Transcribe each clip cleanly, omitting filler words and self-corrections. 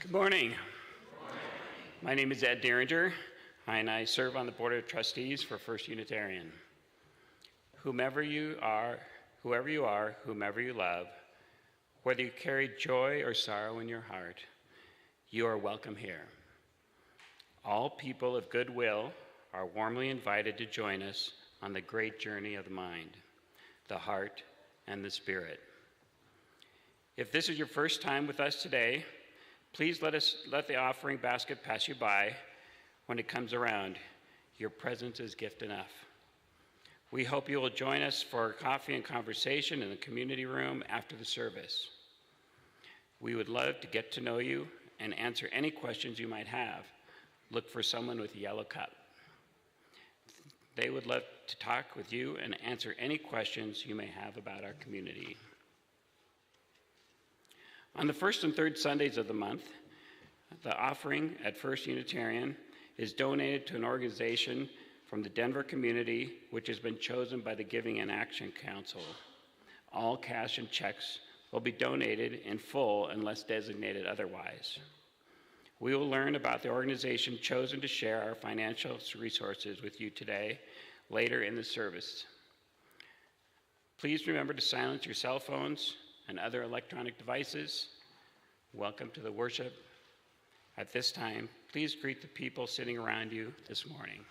Good morning. My name is Ed Derringer, and I serve on the Board of Trustees for First Unitarian. Whomever you are, whoever you love, whether you carry joy or sorrow in your heart, you are welcome here. All people of goodwill are warmly invited to join us on the great journey of the mind, the heart, and the spirit. If this is your first time with us today, please let the offering basket pass you by when it comes around. Your presence is gift enough. We hope you will join us for coffee and conversation in the community room after the service. We would love to get to know you and answer any questions you might have. Look for someone with a yellow cup. They would love to talk with you and answer any questions you may have about our community. On the first and third Sundays of the month, the offering at First Unitarian is donated to an organization from the Denver community, which has been chosen by the Giving and Action Council. All cash and checks will be donated in full unless designated otherwise. We will learn about the organization chosen to share our financial resources with you today, later in the service. Please remember to silence your cell phones and other electronic devices. Welcome to the worship. At this time, please greet the people sitting around you this morning.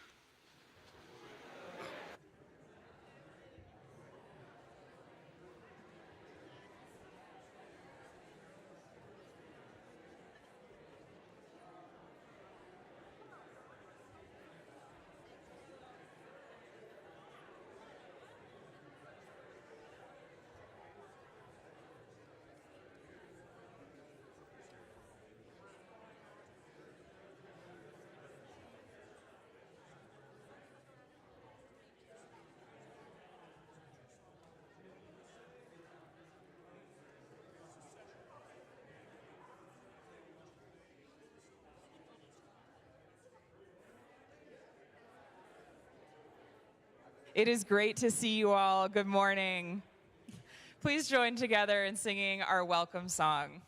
It is great to see you all. Good morning. Please join together in singing our welcome song.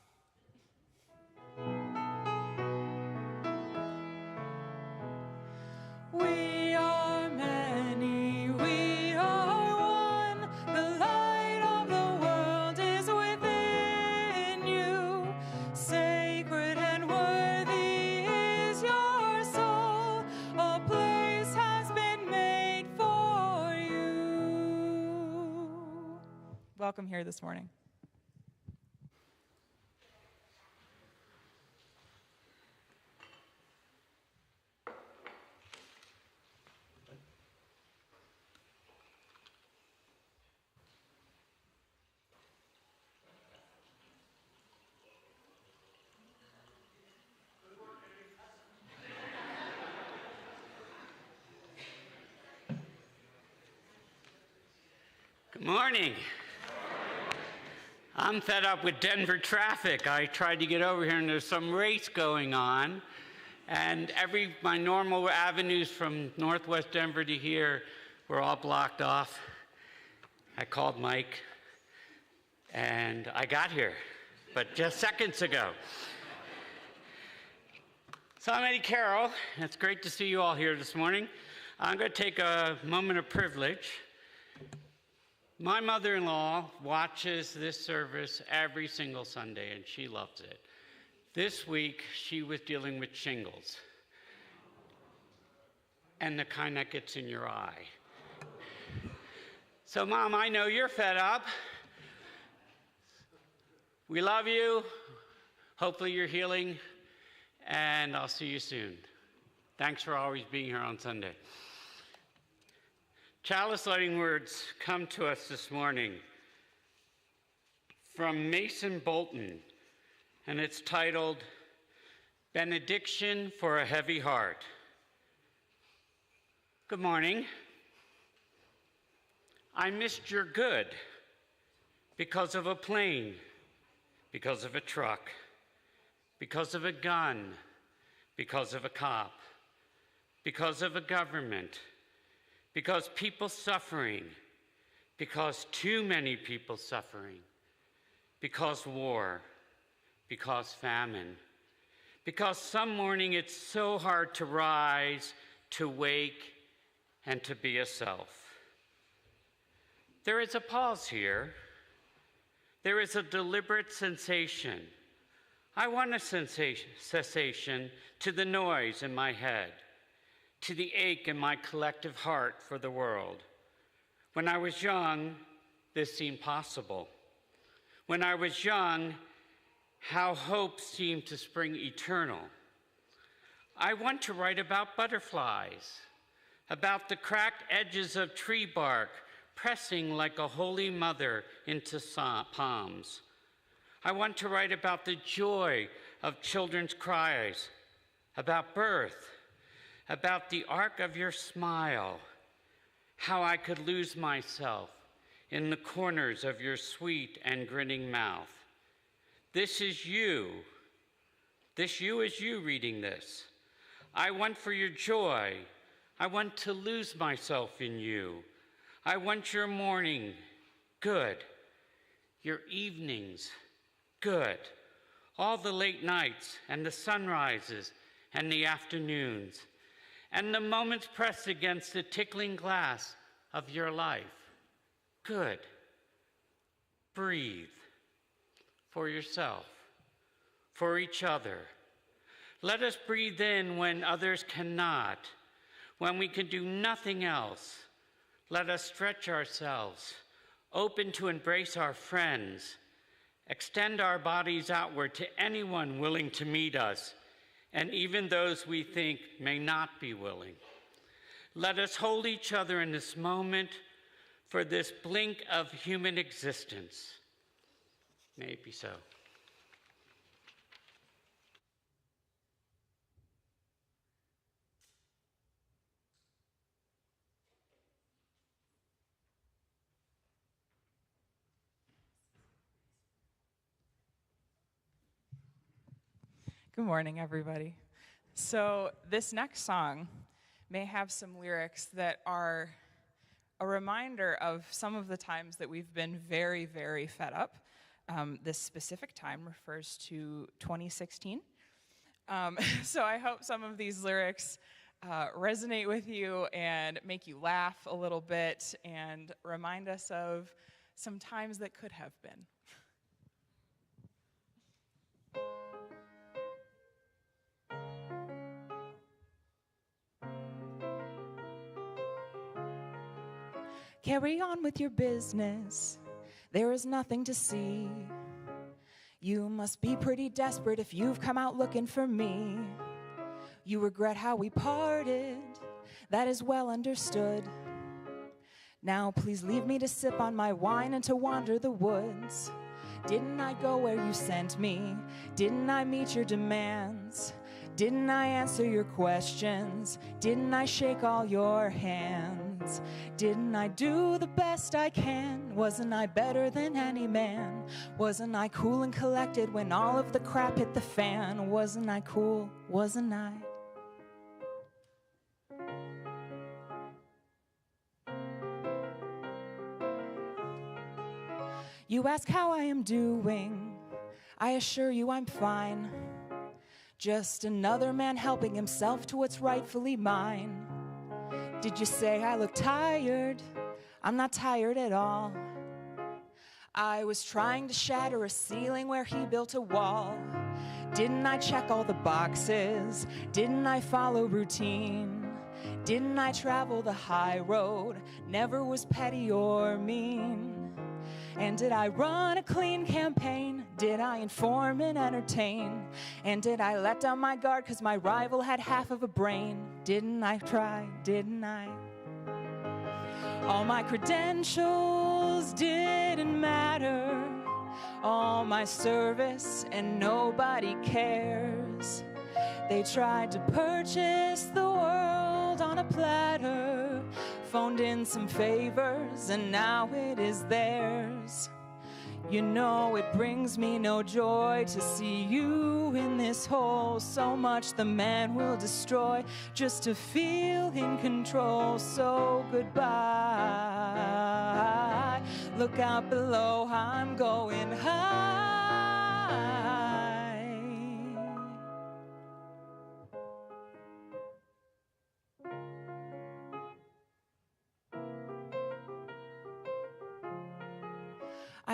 We are many, we are one. The light of the world is within you. Sacred and worthy is your soul. A place has been made for you. Welcome here this morning. Good morning. I'm fed up with Denver traffic. I tried to get over here and there's some race going on. And my normal avenues from northwest Denver to here were all blocked off. I called Mike and I got here, but just seconds ago. So I'm Eddie Carroll. It's great to see you all here this morning. I'm going to take a moment of privilege. My mother-in-law watches this service every single Sunday, and she loves it. This week, she was dealing with shingles, and the kind that gets in your eye. So, Mom, I know you're fed up. We love you. Hopefully you're healing, and I'll see you soon. Thanks for always being here on Sunday. Chalice lighting words come to us this morning from Mason Bolton, and it's titled, Benediction for a Heavy Heart. Good morning. I missed your good because of a plane, because of a truck, because of a gun, because of a cop, because of a government, because people suffering, because too many people suffering, because war, because famine, because some morning it's so hard to rise, to wake, and to be a self. There is a pause here. There is a deliberate sensation. I want a cessation to the noise in my head, to the ache in my collective heart for the world. When I was young, this seemed possible. When I was young, how hope seemed to spring eternal. I want to write about butterflies, about the cracked edges of tree bark pressing like a holy mother into palms. I want to write about the joy of children's cries, about birth, about the arc of your smile, how I could lose myself in the corners of your sweet and grinning mouth. This is you. This you is you reading this. I want for your joy. I want to lose myself in you. I want your morning, good. Your evenings, good. All the late nights and the sunrises and the afternoons, and the moments pressed against the tickling glass of your life, good. Breathe for yourself, for each other. Let us breathe in when others cannot, when we can do nothing else. Let us stretch ourselves, open to embrace our friends, extend our bodies outward to anyone willing to meet us, and even those we think may not be willing. Let us hold each other in this moment for this blink of human existence. May it be so. Good morning, everybody. So this next song may have some lyrics that are a reminder of some of the times that we've been very, very fed up. This specific time refers to 2016. So I hope some of these lyrics resonate with you and make you laugh a little bit and remind us of some times that could have been. Carry on with your business. There is nothing to see. You must be pretty desperate if you've come out looking for me. You regret how we parted. That is well understood. Now please leave me to sip on my wine and to wander the woods. Didn't I go where you sent me? Didn't I meet your demands? Didn't I answer your questions? Didn't I shake all your hands? Didn't I do the best I can? Wasn't I better than any man? Wasn't I cool and collected when all of the crap hit the fan? Wasn't I cool? Wasn't I? You ask how I am doing. I assure you I'm fine. Just another man helping himself to what's rightfully mine. Did you say I look tired? I'm not tired at all. I was trying to shatter a ceiling where he built a wall. Didn't I check all the boxes? Didn't I follow routine? Didn't I travel the high road? Never was petty or mean. And did I run a clean campaign? Did I inform and entertain? And did I let down my guard because my rival had half of a brain? Didn't I try? Didn't I? All my credentials didn't matter. All my service and nobody cares. They tried to purchase the world on a platter. Phoned in some favors and now it is theirs. You know it brings me no joy to see you in this hole. So much the man will destroy just to feel in control. So goodbye. Look out below, I'm going high.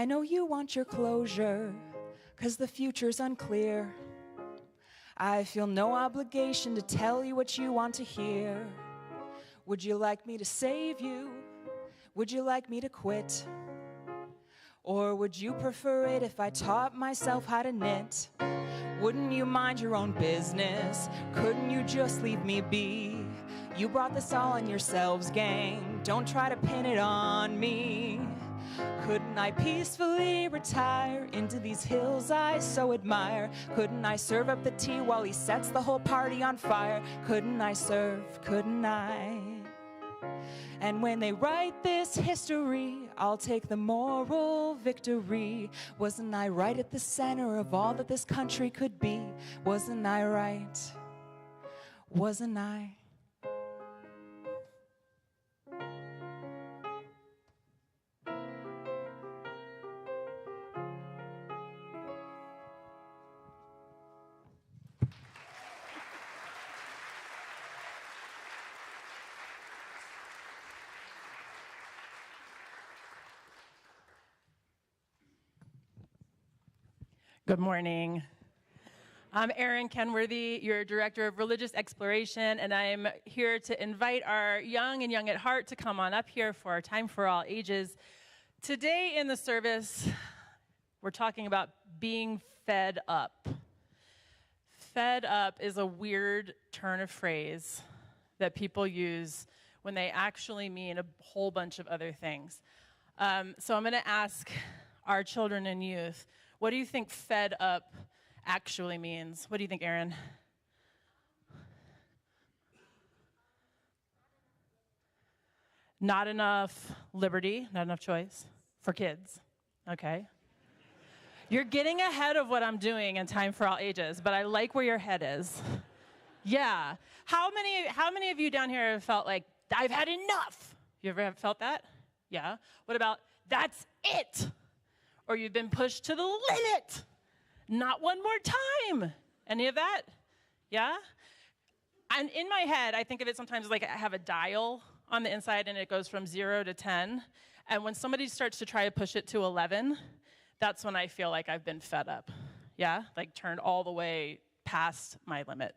I know you want your closure, 'cause the future's unclear. I feel no obligation to tell you what you want to hear. Would you like me to save you? Would you like me to quit? Or would you prefer it if I taught myself how to knit? Wouldn't you mind your own business? Couldn't you just leave me be? You brought this all on yourselves, gang. Don't try to pin it on me. Couldn't I peacefully retire into these hills I so admire? Couldn't I serve up the tea while he sets the whole party on fire? Couldn't I serve? Couldn't I? And when they write this history, I'll take the moral victory. Wasn't I right at the center of all that this country could be? Wasn't I right? Wasn't I? Good morning. I'm Erin Kenworthy, your Director of Religious Exploration, and I'm here to invite our young and young at heart to come on up here for our Time for All Ages. Today in the service, we're talking about being fed up. Fed up is a weird turn of phrase that people use when they actually mean a whole bunch of other things. So I'm going to ask our children and youth, what do you think fed up actually means? What do you think, Erin? Not enough liberty, not enough choice for kids. Okay. You're getting ahead of what I'm doing in Time for All Ages, but I like where your head is. Yeah. How many of you down here have felt like, I've had enough? You ever have felt that? Yeah. What about, that's it? Or you've been pushed to the limit. Not one more time. Any of that? Yeah? And in my head, I think of it sometimes like I have a dial on the inside and it goes from 0 to 10. And when somebody starts to try to push it to 11, that's when I feel like I've been fed up. Yeah? Like turned all the way past my limit.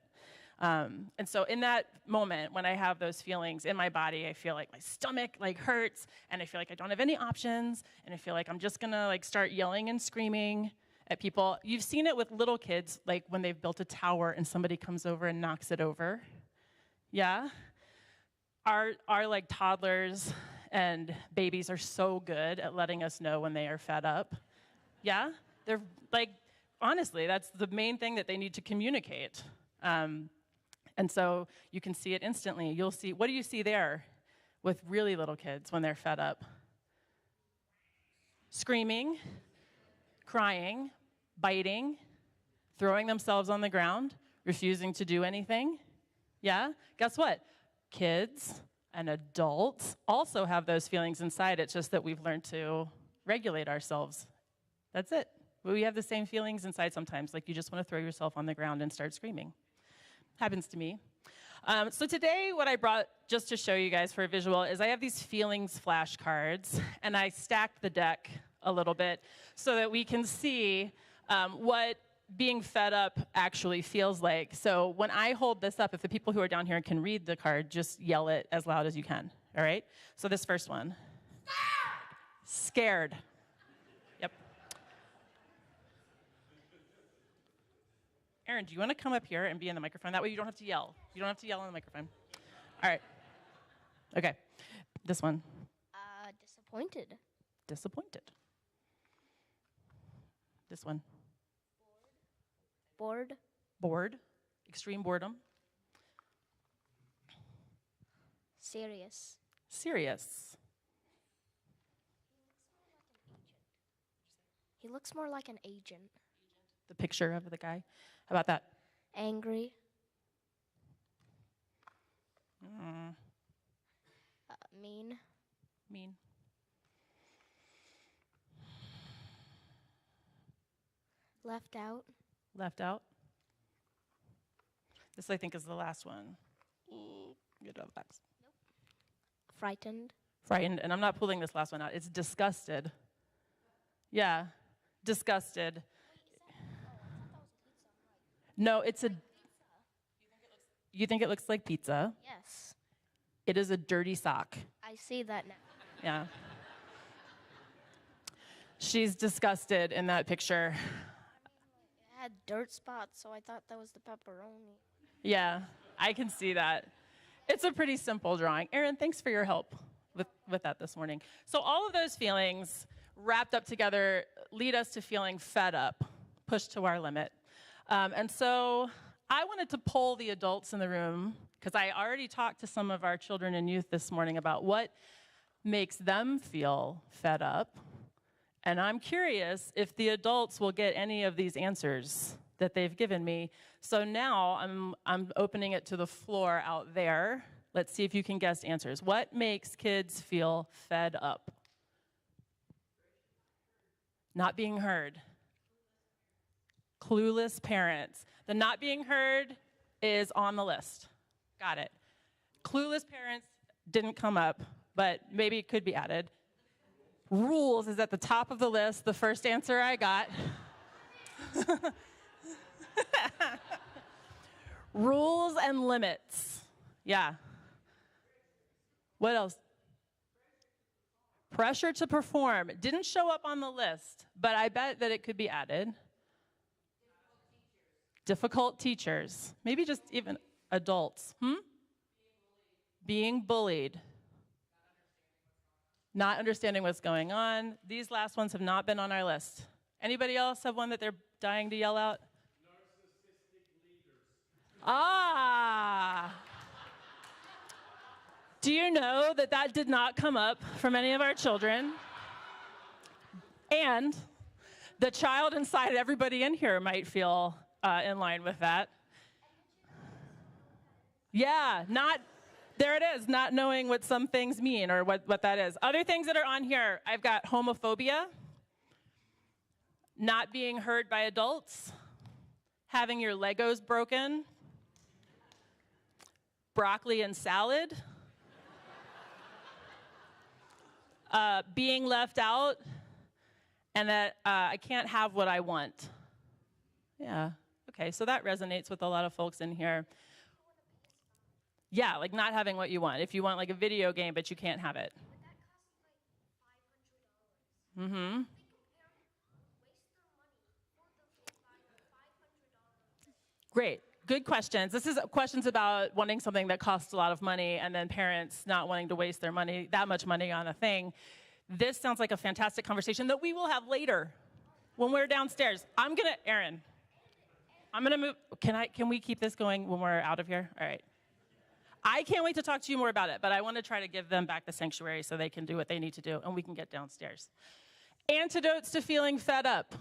And so in that moment, when I have those feelings in my body, I feel like my stomach hurts, and I feel like I don't have any options, and I feel like I'm just gonna start yelling and screaming at people. You've seen it with little kids, like when they've built a tower and somebody comes over and knocks it over. Yeah? Our toddlers and babies are so good at letting us know when they are fed up. Yeah? They're honestly, that's the main thing that they need to communicate. And so you can see it instantly. You'll see, what do you see there with really little kids when they're fed up? Screaming, crying, biting, throwing themselves on the ground, refusing to do anything. Yeah? Guess what? Kids and adults also have those feelings inside. It's just that we've learned to regulate ourselves. That's it. We have the same feelings inside sometimes, like you just want to throw yourself on the ground and start screaming. Happens to me. So today, what I brought just to show you guys for a visual is I have these feelings flashcards, and I stacked the deck a little bit so that we can see what being fed up actually feels like. So when I hold this up, if the people who are down here can read the card, just yell it as loud as you can, all right? So this first one. Scared. Yep. Erin, do you want to come up here and be in the microphone? That way you don't have to yell. You don't have to yell in the microphone. All right. Okay. This one. Disappointed. Disappointed. This one. Bored. Bored. Extreme boredom. Serious. Serious. He looks more like an agent. The picture of the guy. How about that? Angry. Mean. Mean. Left out. Left out. This, I think, is the last one. Get out of the box. Nope. Frightened. Frightened. And I'm not pulling this last one out. It's disgusted. Yeah, disgusted. No, it's a. You think it looks like pizza? Yes. It is a dirty sock. I see that now. Yeah. She's disgusted in that picture. It had dirt spots, so I thought that was the pepperoni. Yeah, I can see that. It's a pretty simple drawing. Erin, thanks for your help with that this morning. So all of those feelings wrapped up together lead us to feeling fed up, pushed to our limit. And so I wanted to poll the adults in the room, because I already talked to some of our children and youth this morning about what makes them feel fed up. And I'm curious if the adults will get any of these answers that they've given me. So now I'm opening it to the floor out there. Let's see if you can guess answers. What makes kids feel fed up? Not being heard. Clueless parents. The not being heard is on the list. Got it. Clueless parents didn't come up, but maybe it could be added. Rules is at the top of the list, the first answer I got. Rules and limits. Yeah. What else? Pressure to perform. Didn't show up on the list, but I bet that it could be added. Difficult teachers. Maybe just even adults. Being bullied. Not understanding what's going on. These last ones have not been on our list. Anybody else have one that they're dying to yell out? Narcissistic leaders. Ah. Do you know that that did not come up from any of our children? And the child inside everybody in here might feel in line with that. Yeah, there it is, not knowing what some things mean or what that is. Other things that are on here, I've got homophobia, not being heard by adults, having your Legos broken, broccoli and salad, being left out, and that I can't have what I want. Yeah, okay, so that resonates with a lot of folks in here. Yeah, like not having what you want. If you want like a video game, but you can't have it. But that costs like $500. Mm-hmm. Think of parents waste their money for the $500. Great. Good questions. This is questions about wanting something that costs a lot of money and then parents not wanting to waste their money, that much money on a thing. This sounds like a fantastic conversation that we will have later when we're downstairs. Erin, I'm gonna move. Can we keep this going when we're out of here? All right. I can't wait to talk to you more about it, but I want to try to give them back the sanctuary so they can do what they need to do and we can get downstairs. Antidotes to feeling fed up.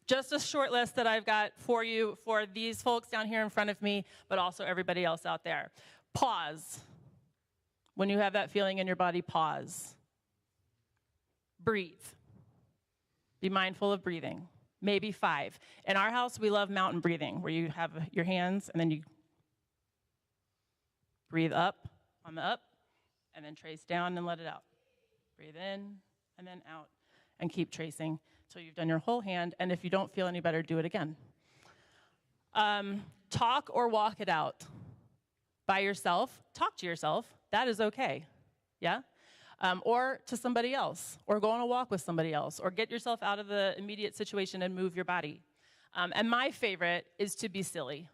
Just a short list that I've got for you for these folks down here in front of me, but also everybody else out there. Pause. When you have that feeling in your body, pause. Breathe. Be mindful of breathing. Maybe 5. In our house, we love mountain breathing, where you have your hands and then you breathe up on the up, and then trace down and let it out. Breathe in and then out, and keep tracing until you've done your whole hand, and if you don't feel any better, do it again. Talk or walk it out. By yourself, talk to yourself. That is okay, yeah? Or to somebody else, or go on a walk with somebody else, or get yourself out of the immediate situation and move your body. And my favorite is to be silly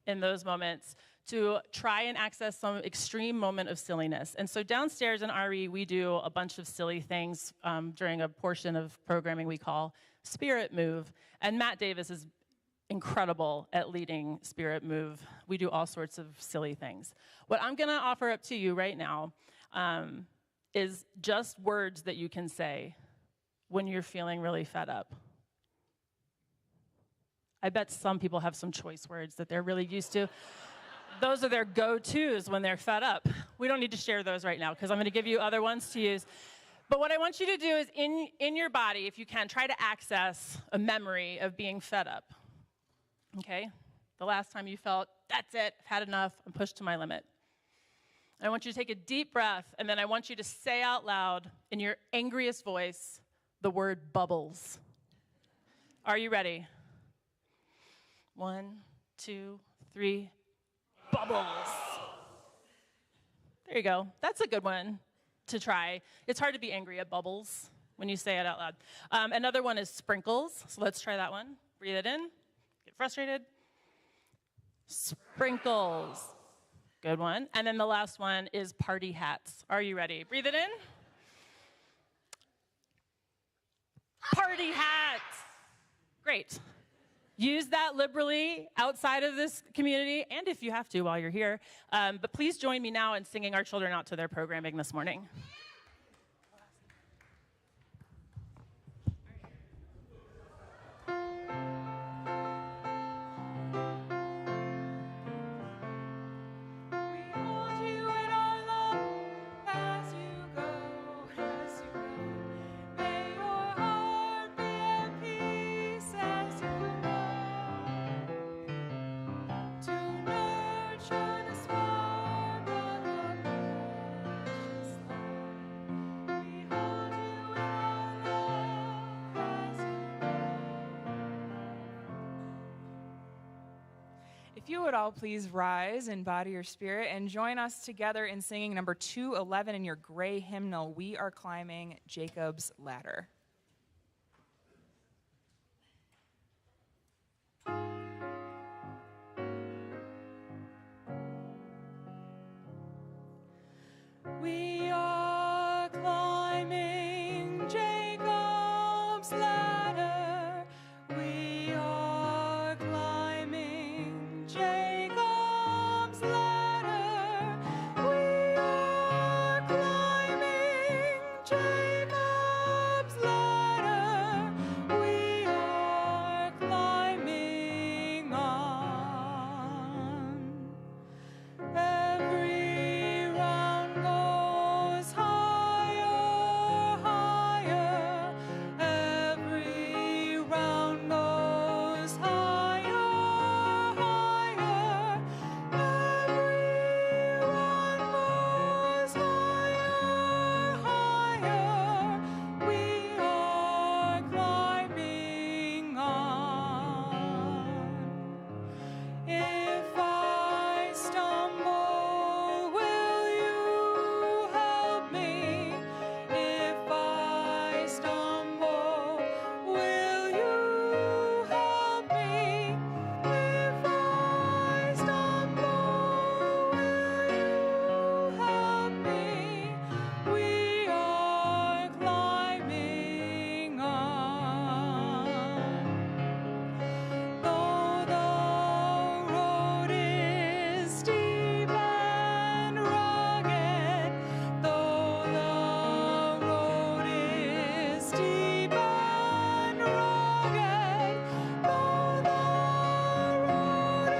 in those moments, to try and access some extreme moment of silliness. And so downstairs in RE, we do a bunch of silly things during a portion of programming we call Spirit Move. And Matt Davis is incredible at leading Spirit Move. We do all sorts of silly things. What I'm gonna offer up to you right now is just words that you can say when you're feeling really fed up. I bet some people have some choice words that they're really used to. Those are their go-tos when they're fed up. We don't need to share those right now because I'm going to give you other ones to use. But what I want you to do is in your body, if you can, try to access a memory of being fed up. Okay? The last time you felt, that's it, I've had enough, I'm pushed to my limit. And I want you to take a deep breath, and then I want you to say out loud in your angriest voice, the word bubbles. Are you ready? 1, 2, 3, bubbles. There you go. That's a good one to try. It's hard to be angry at bubbles when you say it out loud. Another one is sprinkles. So let's try that one. Breathe it in. Get frustrated. Sprinkles. Good one. And then the last one is party hats. Are you ready? Breathe it in. Party hats. Great. Use that liberally outside of this community, and if you have to while you're here. But please join me now in singing our children out to their programming this morning. If you would all please rise in body or spirit and join us together in singing number 211 in your gray hymnal, We Are Climbing Jacob's Ladder. We are climbing Jacob's ladder. We are climbing Jacob's ladder. We are climbing Jacob's ladder. We are climbing on. Every round goes higher, higher. Every round goes higher, higher. Every round goes higher, higher. We are climbing on. If I stumble, will you help me? If I stumble, will you help me? If I stumble, will you help me? We are climbing on. Though the road is steep and rugged, though the road is steep and rugged, though the road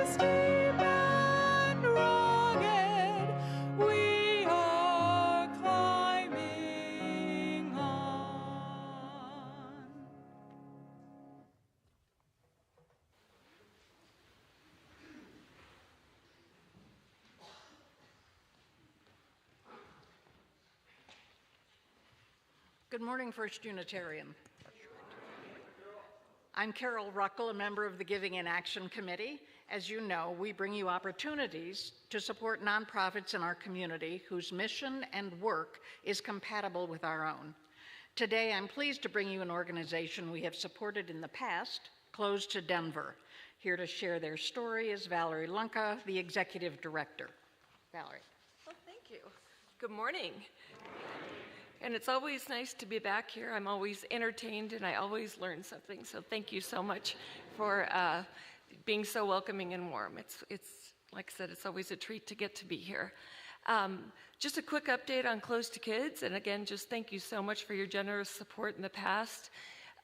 is steep and rugged, we are climbing on. Good morning, First Unitarian. I'm Carol Ruckel, a member of the Giving in Action Committee. As you know, we bring you opportunities to support nonprofits in our community whose mission and work is compatible with our own. Today, I'm pleased to bring you an organization we have supported in the past, Close to Denver. Here to share their story is Valerie Lunka, the Executive Director. Valerie. Well, thank you. Good morning. And it's always nice to be back here. I'm always entertained and I always learn something. So thank you so much for being so welcoming and warm. It's like I said, it's always a treat to get to be here. Just a quick update on Close to Kids. And again, just thank you so much for your generous support in the past.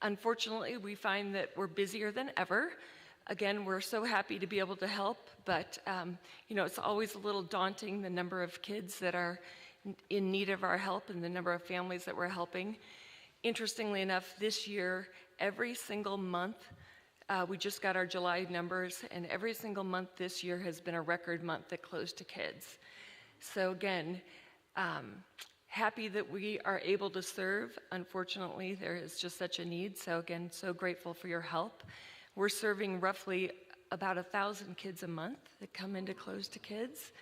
Unfortunately, we find that we're busier than ever. Again, we're so happy to be able to help, but it's always a little daunting, the number of kids that are in need of our help and the number of families that we're helping. Interestingly enough, this year, every single month, we just got our July numbers, and every single month this year has been a record month at Close to Kids. So again, happy that we are able to serve. Unfortunately, there is just such a need. So again, so grateful for your help. We're serving roughly about 1,000 kids a month that come into Closed to Kids.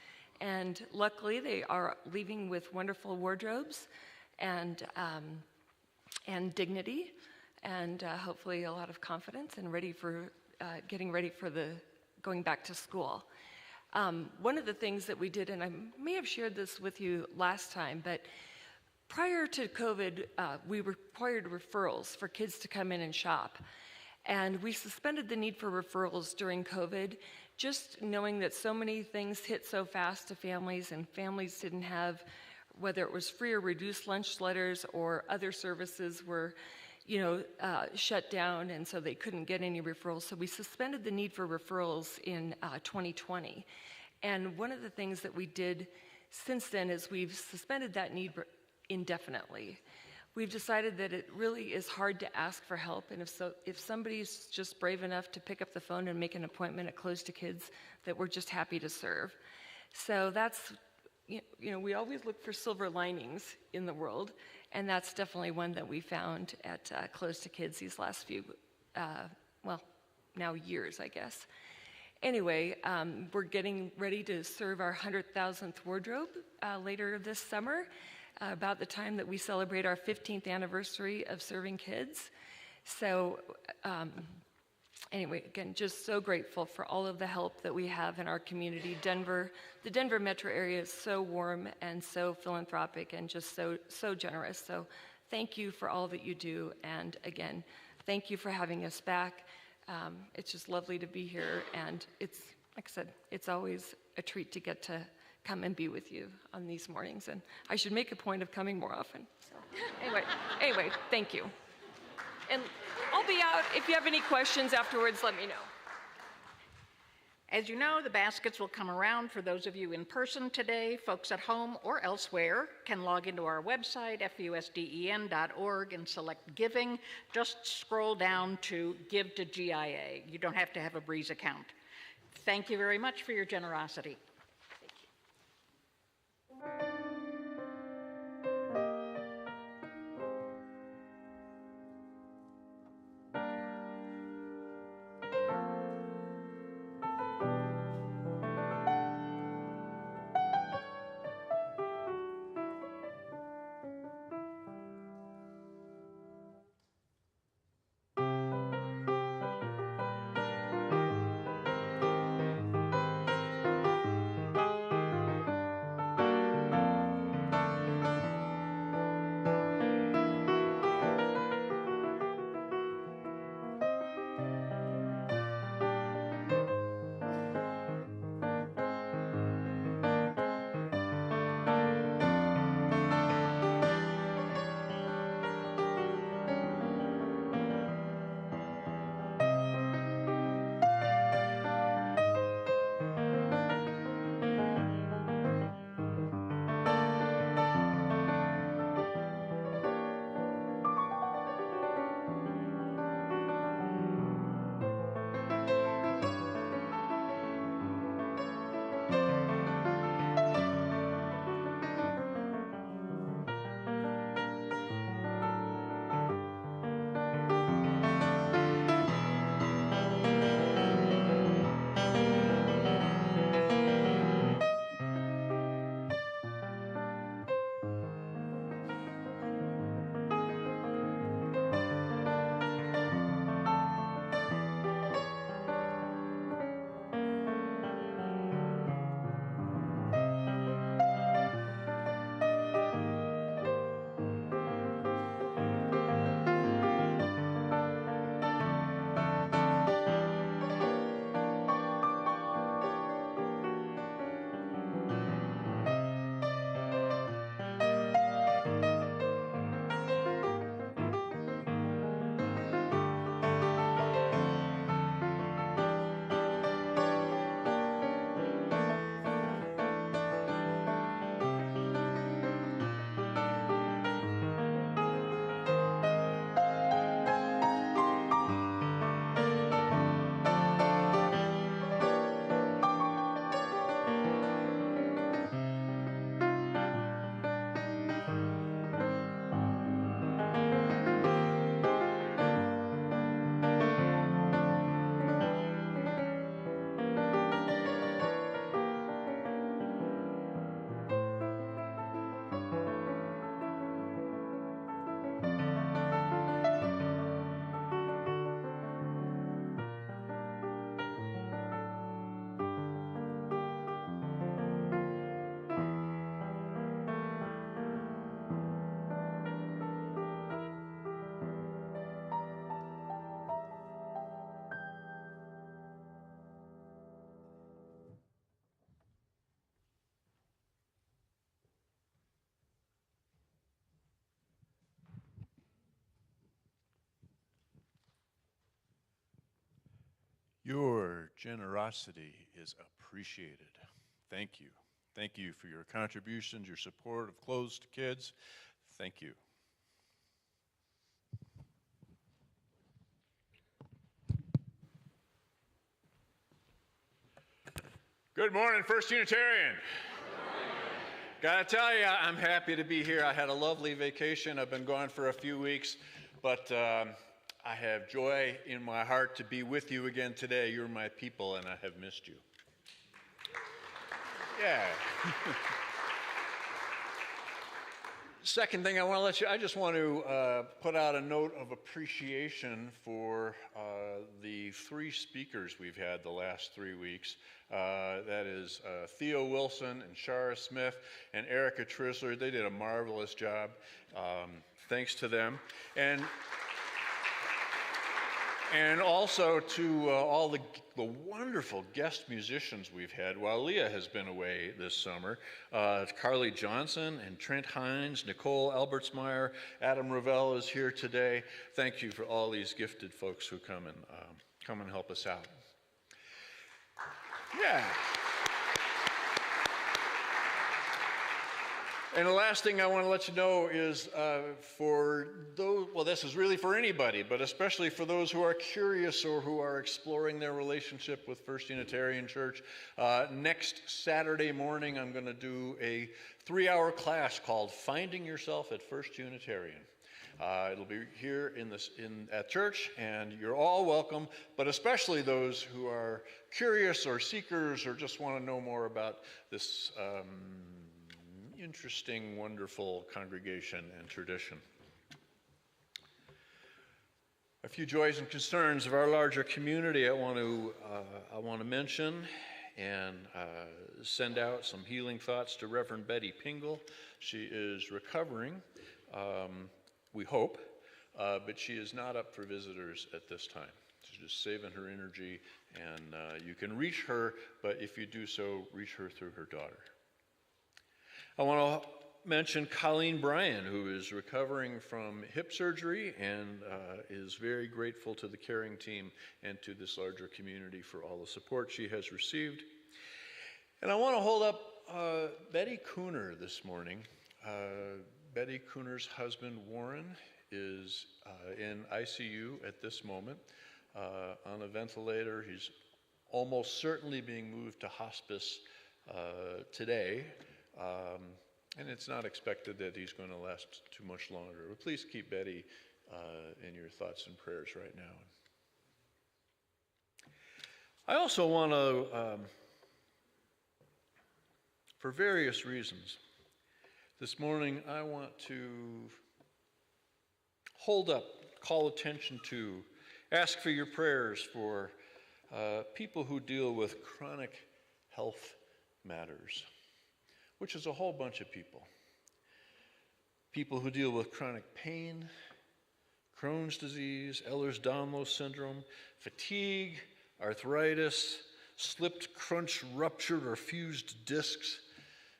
And luckily, they are leaving with wonderful wardrobes and dignity, and hopefully a lot of confidence and getting ready for the going back to school. One of the things that we did, and I may have shared this with you last time, but prior to COVID, we required referrals for kids to come in and shop. And we suspended the need for referrals during COVID, just knowing that so many things hit so fast to families, and families didn't have, whether it was free or reduced lunch letters or other services were, shut down, and so they couldn't get any referrals. So we suspended the need for referrals in 2020. And one of the things that we did since then is we've suspended that need indefinitely. We've decided that it really is hard to ask for help, and if somebody's just brave enough to pick up the phone and make an appointment at Closed to Kids, that we're just happy to serve. So that's, we always look for silver linings in the world, and that's definitely one that we found at Closed to Kids these last few, now years, I guess. Anyway, we're getting ready to serve our 100,000th wardrobe later this summer, about the time that we celebrate our 15th anniversary of serving kids. So anyway, again, just so grateful for all of the help that we have in our community. The Denver metro area is so warm and so philanthropic and just so generous. So thank you for all that you do. And again, thank you for having us back. It's just lovely to be here. And it's, like I said, it's always a treat to get to come and be with you on these mornings, and I should make a point of coming more often. So anyway, thank you. And I'll be out. If you have any questions afterwards, let me know. As you know, the baskets will come around for those of you in person today. Folks at home or elsewhere can log into our website, fusden.org, and select Giving. Just scroll down to Give to GIA. You don't have to have a Breeze account. Thank you very much for your generosity. Your generosity is appreciated. Thank you. Thank you for your contributions, your support of clothes to kids. Thank you. Good morning, First Unitarian. Gotta tell you, I'm happy to be here. I had a lovely vacation. I've been gone for a few weeks, but I have joy in my heart to be with you again today. You're my people, and I have missed you. Yeah. Second thing I just want to put out a note of appreciation for the three speakers we've had the last 3 weeks. That is Theo Wilson and Shara Smith and Erica Trisler. They did a marvelous job. Thanks to them. And also to all the wonderful guest musicians we've had while Leah has been away this summer. Carly Johnson and Trent Hines, Nicole Albertsmeyer, Adam Ravel is here today. Thank you for all these gifted folks who come and help us out. Yeah. And the last thing I want to let you know is for those, well, this is really for anybody, but especially for those who are curious or who are exploring their relationship with First Unitarian Church, next Saturday morning I'm going to do a 3-hour class called Finding Yourself at First Unitarian. It'll be here at church, and you're all welcome, but especially those who are curious or seekers or just want to know more about this interesting, wonderful congregation and tradition. A few joys and concerns of our larger community I want to mention and send out some healing thoughts to Reverend Betty Pingle. She is recovering, we hope, but she is not up for visitors at this time. She's just saving her energy, and you can reach her, but if you do so, reach her through her daughter. I want to mention Colleen Bryan, who is recovering from hip surgery and is very grateful to the caring team and to this larger community for all the support she has received. And I want to hold up Betty Cooner this morning. Betty Cooner's husband, Warren, is in ICU at this moment on a ventilator. He's almost certainly being moved to hospice today. And it's not expected that he's going to last too much longer. But please keep Betty in your thoughts and prayers right now. I also want to, for various reasons, this morning I want to hold up, call attention to, ask for your prayers for people who deal with chronic health matters, which is a whole bunch of people. People who deal with chronic pain, Crohn's disease, Ehlers-Danlos syndrome, fatigue, arthritis, slipped, crunched, ruptured, or fused discs,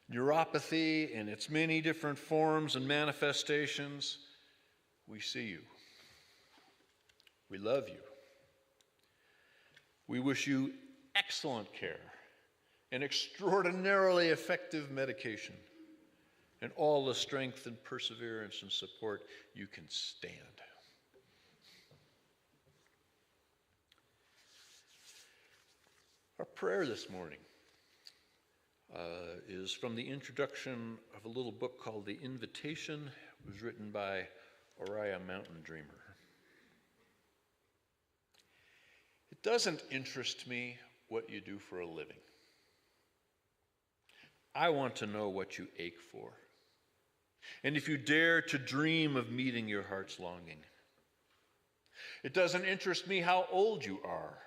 neuropathy in its many different forms and manifestations. We see you. We love you. We wish you excellent care and extraordinarily effective medication, and all the strength and perseverance and support you can stand. Our prayer this morning is from the introduction of a little book called The Invitation. It was written by Oriah Mountain Dreamer. It doesn't interest me what you do for a living. I want to know what you ache for, and if you dare to dream of meeting your heart's longing. It doesn't interest me how old you are.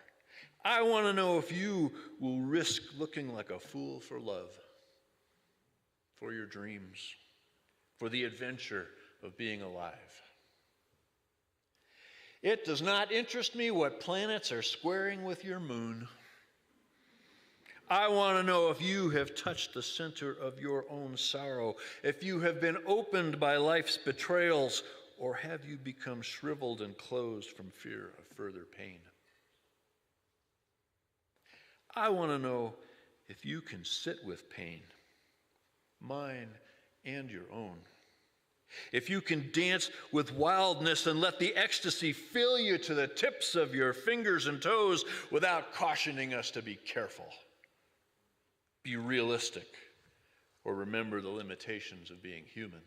I want to know if you will risk looking like a fool for love, for your dreams, for the adventure of being alive. It does not interest me what planets are squaring with your moon. I want to know if you have touched the center of your own sorrow, if you have been opened by life's betrayals, or have you become shriveled and closed from fear of further pain? I want to know if you can sit with pain, mine and your own. If you can dance with wildness and let the ecstasy fill you to the tips of your fingers and toes without cautioning us to be careful. Be realistic, or remember the limitations of being human.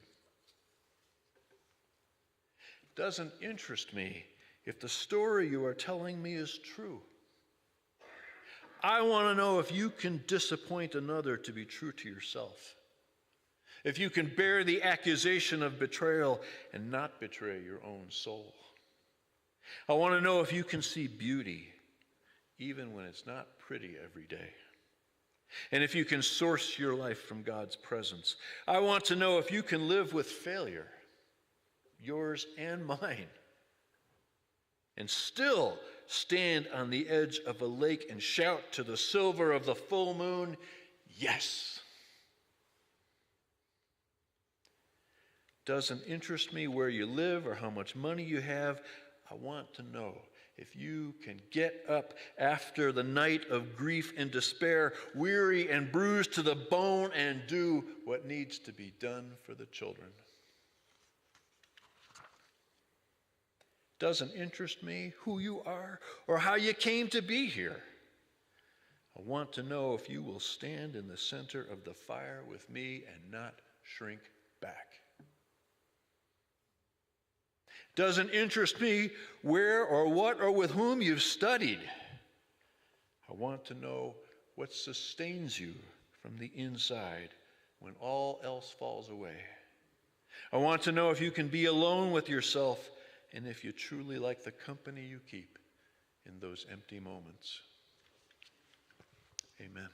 It doesn't interest me if the story you are telling me is true. I want to know if you can disappoint another to be true to yourself. If you can bear the accusation of betrayal and not betray your own soul. I want to know if you can see beauty even when it's not pretty every day. And if you can source your life from God's presence. I want to know if you can live with failure, yours and mine, and still stand on the edge of a lake and shout to the silver of the full moon, yes. Doesn't interest me where you live or how much money you have. I want to know if you can get up after the night of grief and despair, weary and bruised to the bone, and do what needs to be done for the children. Doesn't interest me who you are or how you came to be here. I want to know if you will stand in the center of the fire with me and not shrink back. Doesn't interest me where or what or with whom you've studied. I want to know what sustains you from the inside when all else falls away. I want to know if you can be alone with yourself and if you truly like the company you keep in those empty moments. Amen.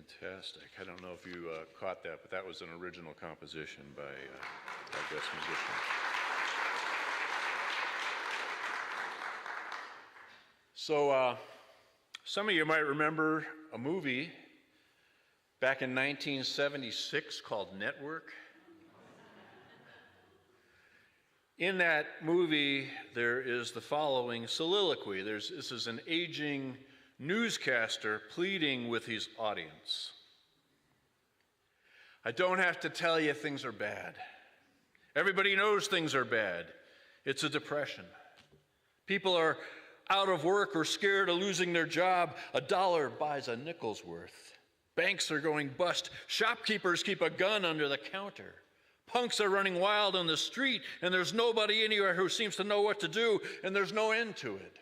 Fantastic. I don't know if you caught that, but that was an original composition by our guest musician. So some of you might remember a movie back in 1976 called Network. In that movie, there is the following soliloquy. This is an aging newscaster pleading with his audience. I don't have to tell you things are bad. Everybody knows things are bad. It's a depression. People are out of work or scared of losing their job. A dollar buys a nickel's worth. Banks are going bust. Shopkeepers keep a gun under the counter. Punks are running wild on the street, and there's nobody anywhere who seems to know what to do, and there's no end to it.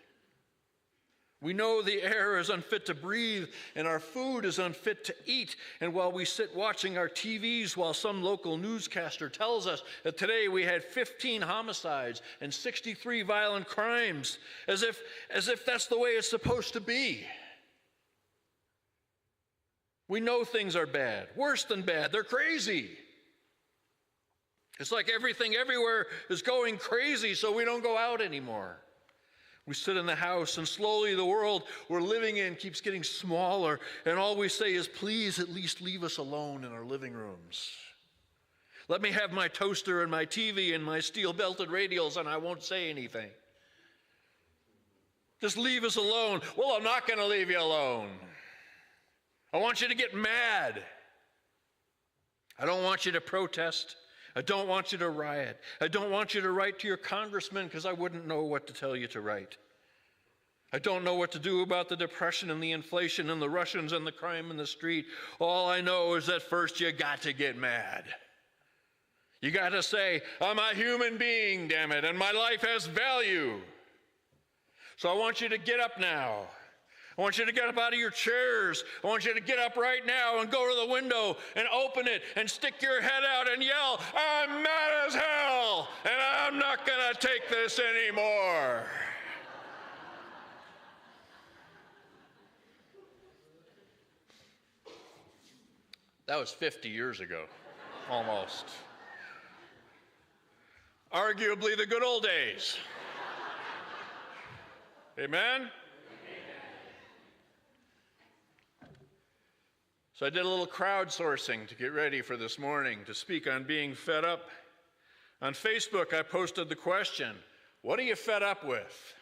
We know the air is unfit to breathe, and our food is unfit to eat. And while we sit watching our TVs while some local newscaster tells us that today we had 15 homicides and 63 violent crimes, as if that's the way it's supposed to be. We know things are bad, worse than bad. They're crazy. It's like everything everywhere is going crazy, so we don't go out anymore. We sit in the house, and slowly the world we're living in keeps getting smaller, and all we say is, please at least leave us alone in our living rooms. Let me have my toaster and my TV and my steel-belted radials, and I won't say anything. Just leave us alone. Well, I'm not going to leave you alone. I want you to get mad. I don't want you to protest. I don't want you to riot. I don't want you to write to your congressman because I wouldn't know what to tell you to write. I don't know what to do about the depression and the inflation and the Russians and the crime in the street. All I know is that first you got to get mad. You got to say, I'm a human being, damn it, and my life has value. So I want you to get up now. I want you to get up out of your chairs. I want you to get up right now and go to the window and open it and stick your head out and yell, I'm mad as hell, and I'm not going to take this anymore. That was 50 years ago, almost. Arguably the good old days. Amen? So I did a little crowdsourcing to get ready for this morning to speak on being fed up. On Facebook, I posted the question, what are you fed up with?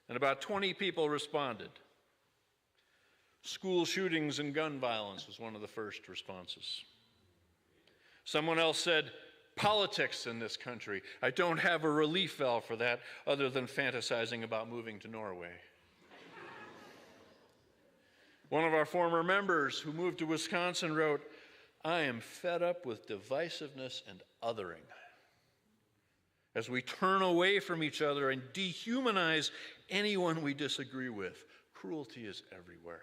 And about 20 people responded. School shootings and gun violence was one of the first responses. Someone else said, politics in this country. I don't have a relief valve for that other than fantasizing about moving to Norway. One of our former members who moved to Wisconsin wrote, I am fed up with divisiveness and othering. As we turn away from each other and dehumanize anyone we disagree with, cruelty is everywhere.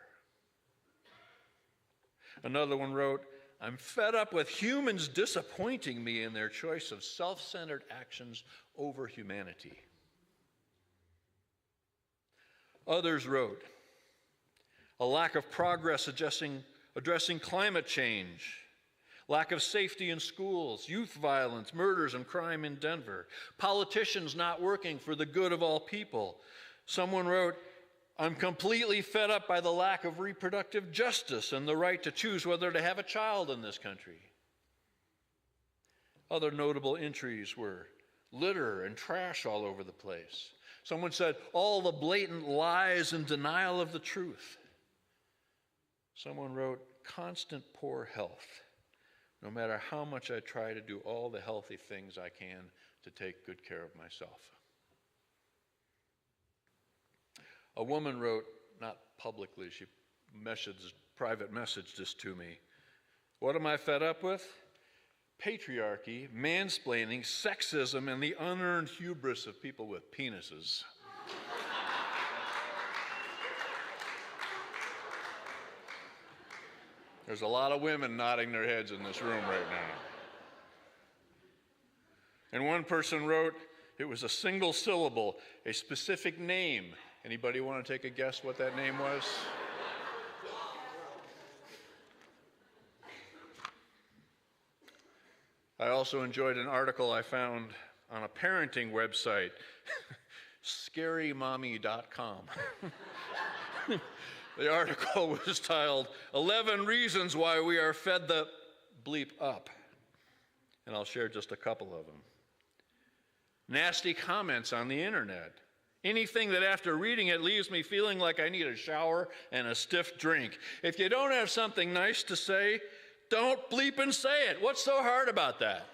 Another one wrote, I'm fed up with humans disappointing me in their choice of self-centered actions over humanity. Others wrote, a lack of progress addressing climate change, lack of safety in schools, youth violence, murders and crime in Denver, politicians not working for the good of all people. Someone wrote, I'm completely fed up by the lack of reproductive justice and the right to choose whether to have a child in this country. Other notable entries were litter and trash all over the place. Someone said, all the blatant lies and denial of the truth. Someone wrote, constant poor health, no matter how much I try to do all the healthy things I can to take good care of myself. A woman wrote, not publicly, she private messaged this to me. What am I fed up with? Patriarchy, mansplaining, sexism, and the unearned hubris of people with penises. There's a lot of women nodding their heads in this room right now. And one person wrote, it was a single syllable, a specific name. Anybody want to take a guess what that name was? I also enjoyed an article I found on a parenting website, scarymommy.com. The article was titled, 11 Reasons Why We Are Fed the Bleep Up. And I'll share just a couple of them. Nasty comments on the internet. Anything that after reading it leaves me feeling like I need a shower and a stiff drink. If you don't have something nice to say, don't bleep and say it. What's so hard about that?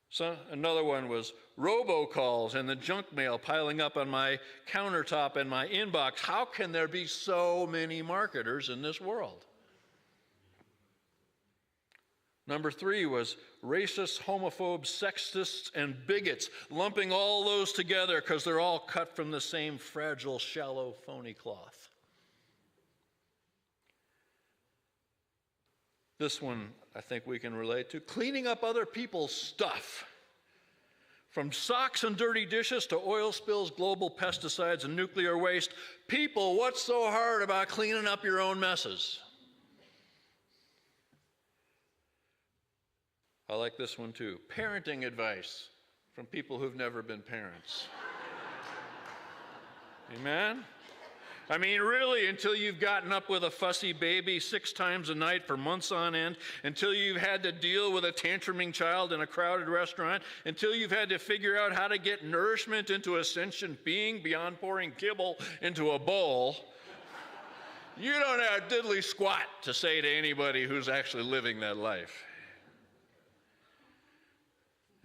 So another one was robocalls and the junk mail piling up on my countertop and my inbox. How can there be so many marketers in this world? Number 3 was racists, homophobes, sexists, and bigots, lumping all those together because they're all cut from the same fragile, shallow, phony cloth. This one I think we can relate to. Cleaning up other people's stuff. From socks and dirty dishes to oil spills, global pesticides, and nuclear waste. People, what's so hard about cleaning up your own messes? I like this one too. Parenting advice from people who've never been parents. Amen? I mean, really, until you've gotten up with a fussy baby 6 times a night for months on end, until you've had to deal with a tantruming child in a crowded restaurant, until you've had to figure out how to get nourishment into a sentient being beyond pouring kibble into a bowl, you don't have diddly squat to say to anybody who's actually living that life.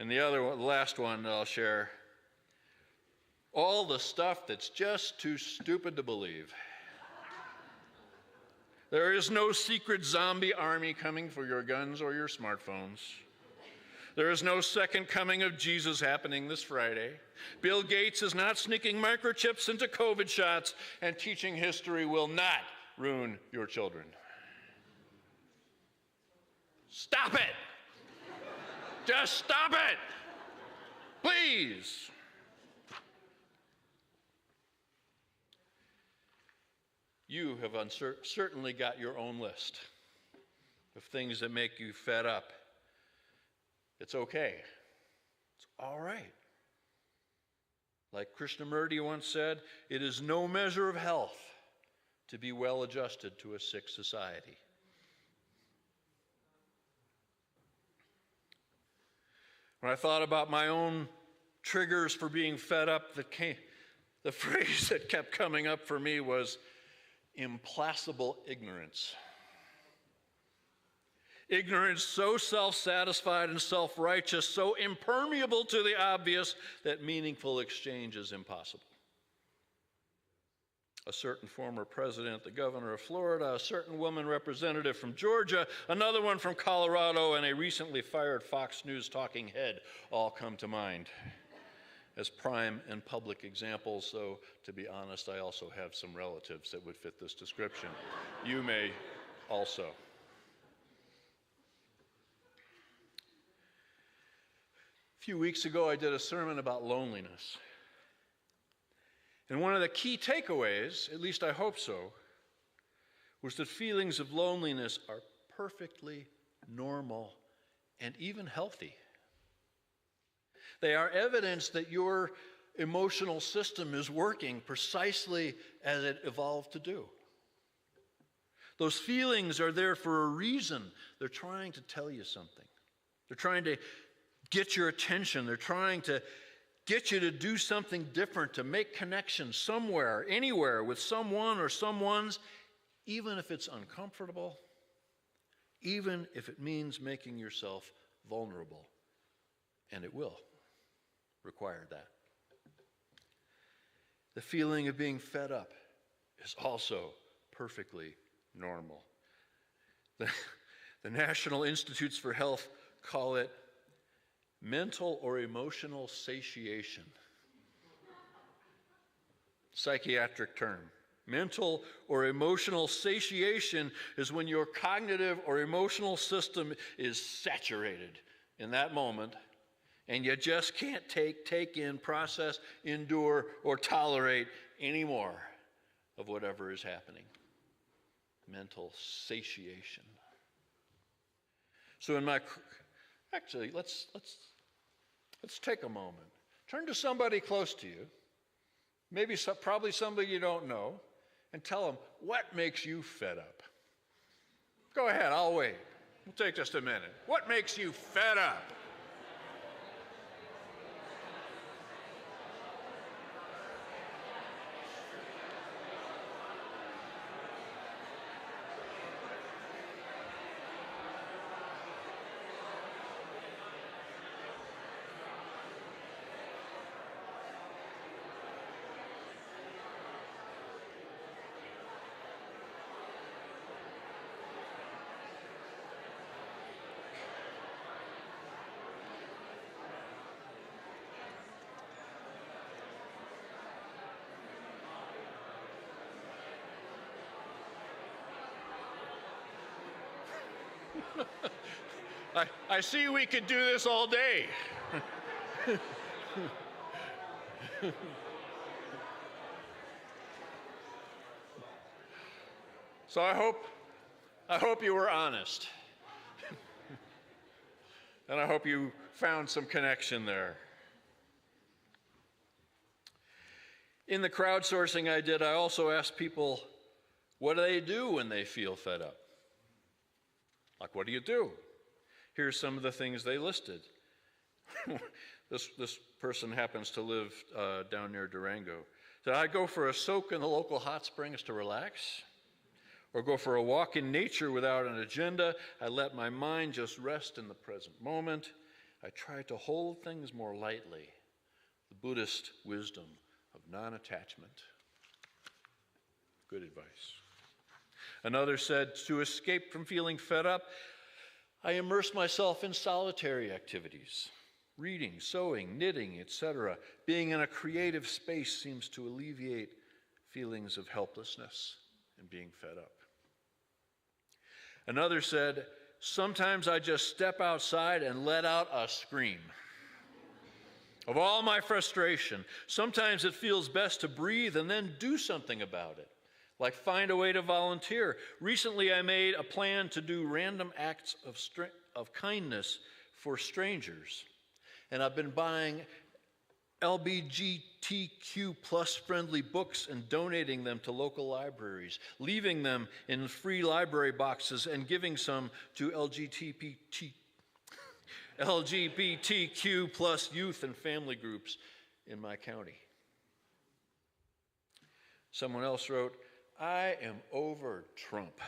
And the last one that I'll share, all the stuff that's just too stupid to believe. There is no secret zombie army coming for your guns or your smartphones. There is no second coming of Jesus happening this Friday. Bill Gates is not sneaking microchips into COVID shots, and teaching history will not ruin your children. Stop it! Just stop it! Please! You have certainly got your own list of things that make you fed up. It's okay. It's all right. Like Krishnamurti once said, it is no measure of health to be well adjusted to a sick society. When I thought about my own triggers for being fed up, the phrase that kept coming up for me was implacable ignorance. Ignorance so self-satisfied and self-righteous, so impermeable to the obvious that meaningful exchange is impossible. A certain former president, the governor of Florida, a certain woman representative from Georgia, another one from Colorado, and a recently fired Fox News talking head all come to mind as prime and public examples, though, to be honest, I also have some relatives that would fit this description. You may also. A few weeks ago, I did a sermon about loneliness. And one of the key takeaways, at least I hope so, was that feelings of loneliness are perfectly normal and even healthy. They are evidence that your emotional system is working precisely as it evolved to do. Those feelings are there for a reason. They're trying to tell you something. They're trying to get your attention. They're trying to get you to do something different, to make connections somewhere, anywhere, with someone or someones, even if it's uncomfortable, even if it means making yourself vulnerable. And it will require that. The feeling of being fed up is also perfectly normal. The National Institutes for Health call it mental or emotional satiation. Psychiatric term. Mental or emotional satiation is when your cognitive or emotional system is saturated in that moment, and you just can't take in, process, endure, or tolerate any more of whatever is happening. Mental satiation. So actually, let's take a moment. Turn to somebody close to you, probably somebody you don't know, and tell them what makes you fed up. Go ahead, I'll wait. We'll take just a minute. What makes you fed up? I see we could do this all day. So I hope you were honest. And I hope you found some connection there. In the crowdsourcing I did, I also asked people, what do they do when they feel fed up? Like, what do you do? Here's some of the things they listed. This person happens to live down near Durango. So I go for a soak in the local hot springs to relax, or go for a walk in nature without an agenda. I let my mind just rest in the present moment. I try to hold things more lightly. The Buddhist wisdom of non-attachment. Good advice. Another said, to escape from feeling fed up, I immerse myself in solitary activities, reading, sewing, knitting, etc. Being in a creative space seems to alleviate feelings of helplessness and being fed up. Another said, sometimes I just step outside and let out a scream of all my frustration. Sometimes it feels best to breathe and then do something about it, like find a way to volunteer. Recently, I made a plan to do random acts of kindness for strangers. And I've been buying LGBTQ plus friendly books and donating them to local libraries, leaving them in free library boxes and giving some to LGBTQ plus youth and family groups in my county. Someone else wrote, I am over Trump.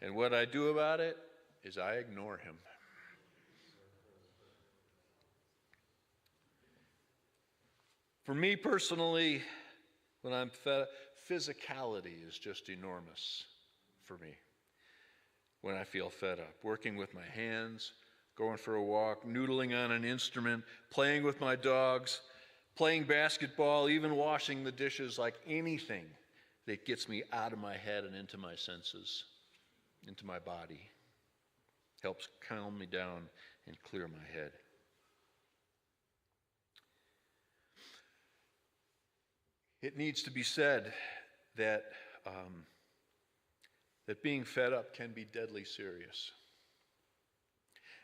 And what I do about it is I ignore him. For me personally, when I'm physicality is just enormous for me. When I feel fed up, working with my hands, going for a walk, noodling on an instrument, playing with my dogs, playing basketball, even washing the dishes, like anything that gets me out of my head and into my senses, into my body, helps calm me down and clear my head. It needs to be said that being fed up can be deadly serious.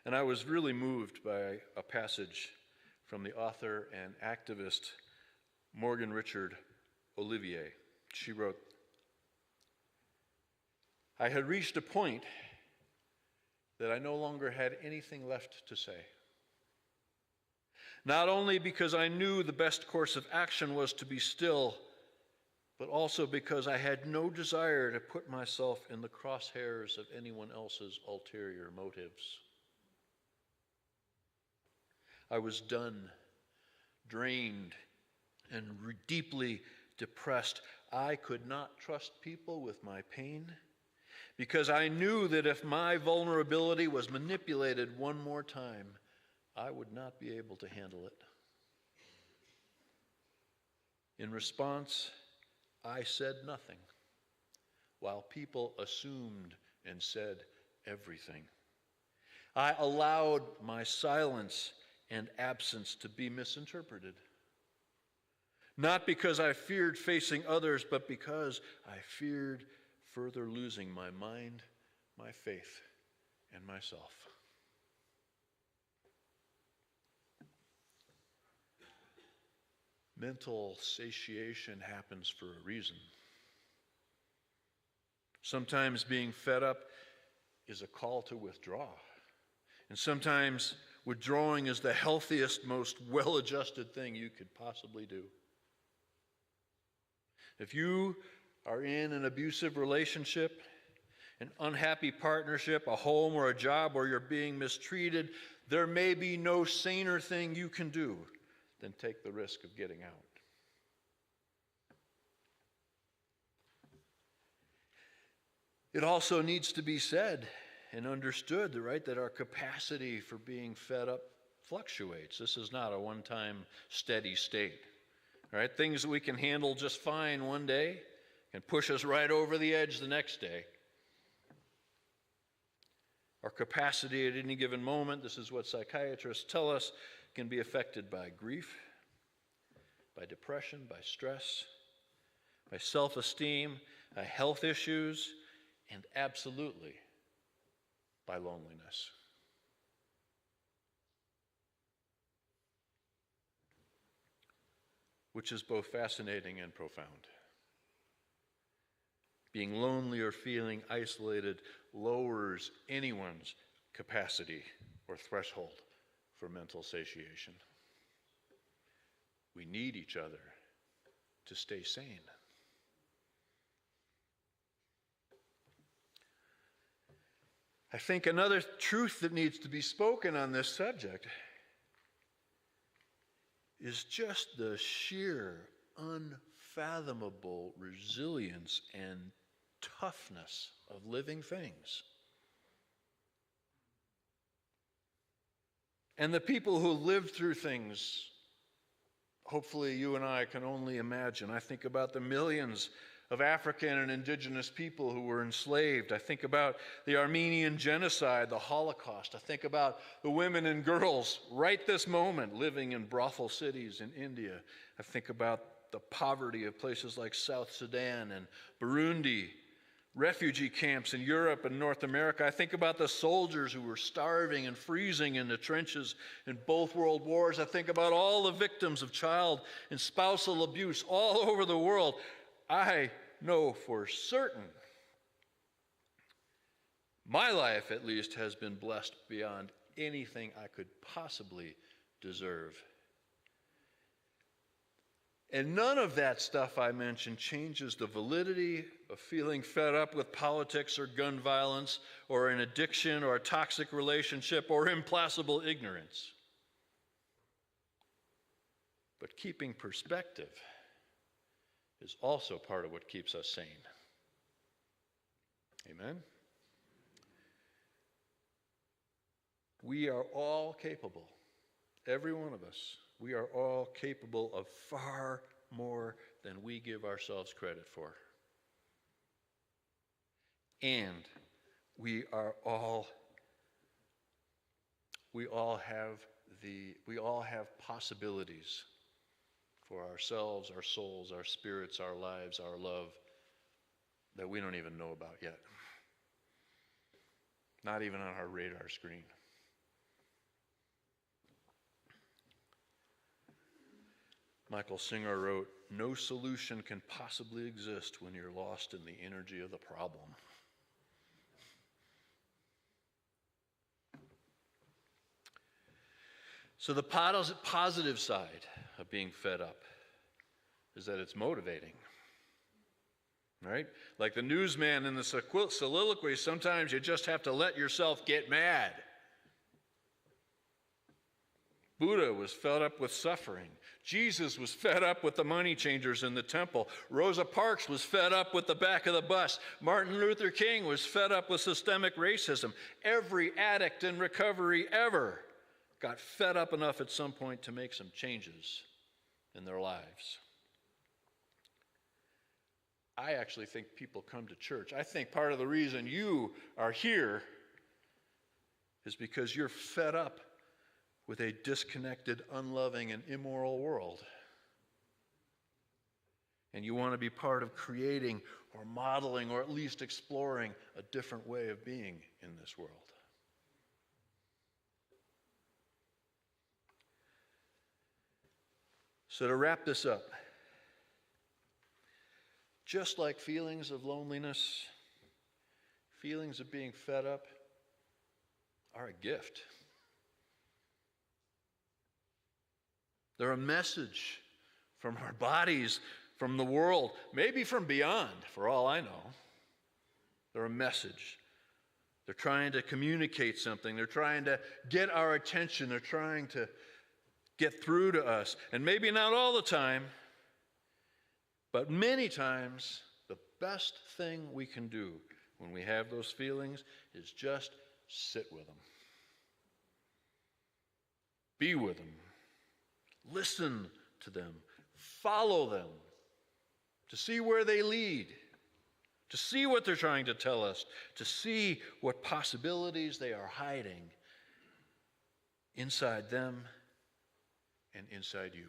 And I was really moved by a passage from the author and activist Morgan Richard Olivier. She wrote, I had reached a point that I no longer had anything left to say. Not only because I knew the best course of action was to be still, but also because I had no desire to put myself in the crosshairs of anyone else's ulterior motives. I was done, drained, and deeply depressed. I could not trust people with my pain because I knew that if my vulnerability was manipulated one more time, I would not be able to handle it. In response, I said nothing, while people assumed and said everything. I allowed my silence and absence to be misinterpreted. Not because I feared facing others, but because I feared further losing my mind, my faith, and myself. Mental satiation happens for a reason. Sometimes being fed up is a call to withdraw. And sometimes withdrawing is the healthiest, most well-adjusted thing you could possibly do. If you are in an abusive relationship, an unhappy partnership, a home or a job where you're being mistreated, there may be no saner thing you can do than take the risk of getting out. It also needs to be said and understood, right, that our capacity for being fed up fluctuates. This is not a one-time steady state. Right? Things that we can handle just fine one day can push us right over the edge the next day. Our capacity at any given moment, this is what psychiatrists tell us, can be affected by grief, by depression, by stress, by self-esteem, by health issues, and absolutely by loneliness. Which is both fascinating and profound. Being lonely or feeling isolated lowers anyone's capacity or threshold for mental satiation. We need each other to stay sane. I think another truth that needs to be spoken on this subject is just the sheer, unfathomable resilience and toughness of living things. And the people who lived through things, hopefully you and I can only imagine. I think about the millions of African and indigenous people who were enslaved. I think about the Armenian genocide, the Holocaust. I think about the women and girls right this moment living in brothel cities in India. I think about the poverty of places like South Sudan and Burundi, refugee camps in Europe and North America. I think about the soldiers who were starving and freezing in the trenches in both world wars. I think about all the victims of child and spousal abuse all over the world. I know for certain my life, at least, has been blessed beyond anything I could possibly deserve. And none of that stuff I mentioned changes the validity of feeling fed up with politics or gun violence or an addiction or a toxic relationship or implacable ignorance. But keeping perspective is also part of what keeps us sane. Amen? We are all capable, every one of us, we are all capable of far more than we give ourselves credit for. And we all have possibilities for ourselves, our souls, our spirits, our lives, our love that we don't even know about yet. Not even on our radar screen. Michael Singer wrote, "No solution can possibly exist when you're lost in the energy of the problem." So the positive side of being fed up is that it's motivating, right? Like the newsman in the soliloquy, sometimes you just have to let yourself get mad. Buddha was fed up with suffering. Jesus was fed up with the money changers in the temple. Rosa Parks was fed up with the back of the bus. Martin Luther King was fed up with systemic racism. Every addict in recovery ever got fed up enough at some point to make some changes in their lives. I actually think people come to church. I think part of the reason you are here is because you're fed up with a disconnected, unloving, and immoral world. And you want to be part of creating or modeling or at least exploring a different way of being in this world. So to wrap this up, just like feelings of loneliness, feelings of being fed up are a gift. They're a message from our bodies, from the world, maybe from beyond, for all I know. They're a message. They're trying to communicate something. They're trying to get our attention. They're trying to get through to us. And maybe not all the time, but many times, the best thing we can do when we have those feelings is just sit with them. Be with them. Listen to them. Follow them to see where they lead, to see what they're trying to tell us, to see what possibilities they are hiding inside them and inside you.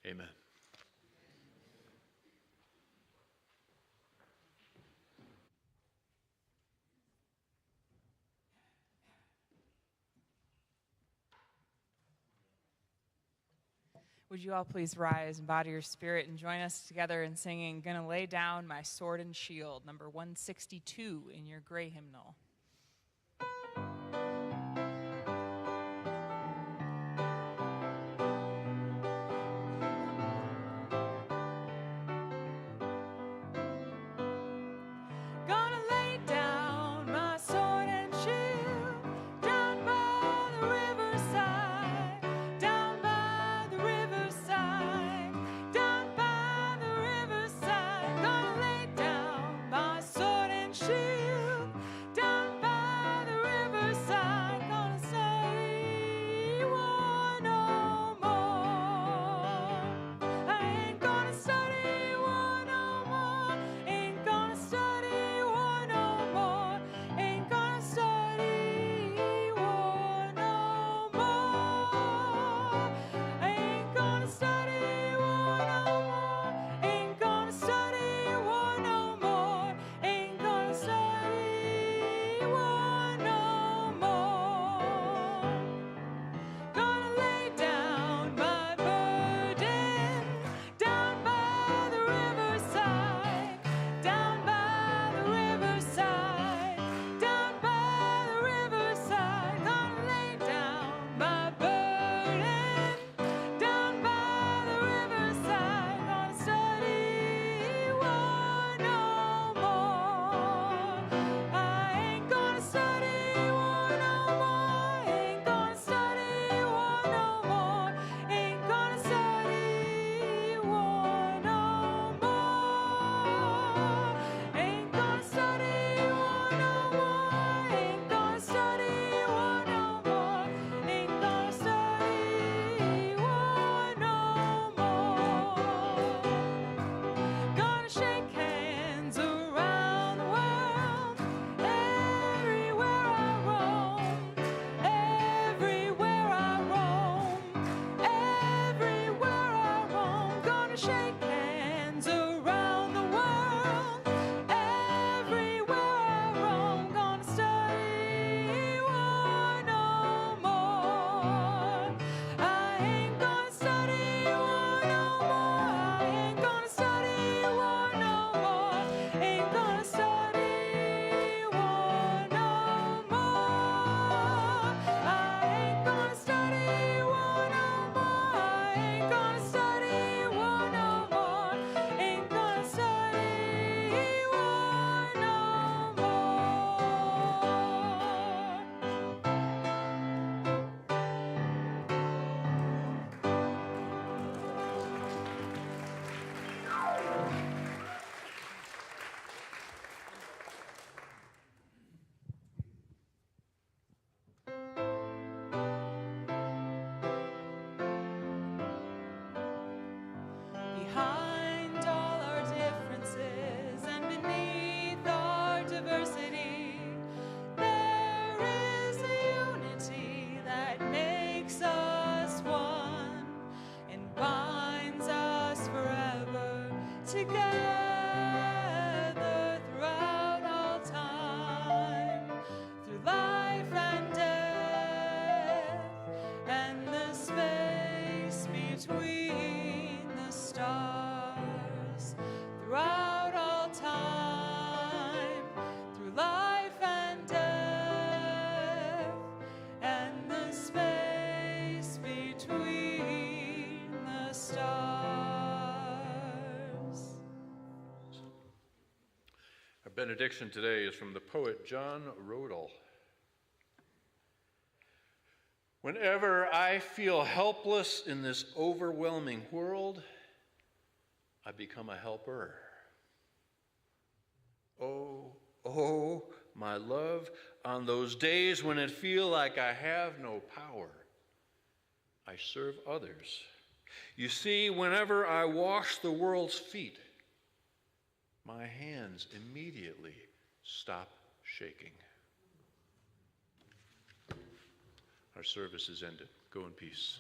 Amen. Would you all please rise and bow to your spirit and join us together in singing Gonna Lay Down My Sword and Shield, number 162 in your gray hymnal. Gonna lay down my sword and shield down by the riverside, down by the riverside, down by the riverside. Gonna lay down my sword and shield down by the riverside. Gonna study war no more. I ain't gonna study war no more. Ain't gonna study war no more. Ain't gonna study war no more. Ain't gonna study war no more. Ain't gonna study war no more. Ain't gonna study war no more. Gonna lay down my burden down by the riverside, down by the riverside, down by the riverside. Gonna lay down my burden down by the riverside. Gonna study war no more. I ain't gonna study war no more. Ain't gonna study war no more. Ain't gonna study war no more. Ain't gonna study war no more. Ain't gonna study war no more. Ain't gonna study war no more. Gonna shake hands around the world, everywhere I roam, everywhere I roam, everywhere I roam. Gonna shake hands around the world, everywhere I roam. Gonna study war no more. I ain't gonna study war no more. I ain't gonna study war no more. Ain't gonna study war no more. I ain't gonna study war no more. I ain't gonna study war no more. Ain't gonna study war no Behind all our differences and beneath our diversity, there is a unity that makes us one and binds us forever together throughout all time, through life and death and the space between the stars, throughout all time, through life and death, and the space between the stars. Our benediction today is from the poet John Rodel. Whenever I feel helpless in this overwhelming world, I become a helper. Oh, oh, my love, on those days when it feels like I have no power, I serve others. You see, whenever I wash the world's feet, my hands immediately stop shaking. Our service is ended. Go in peace.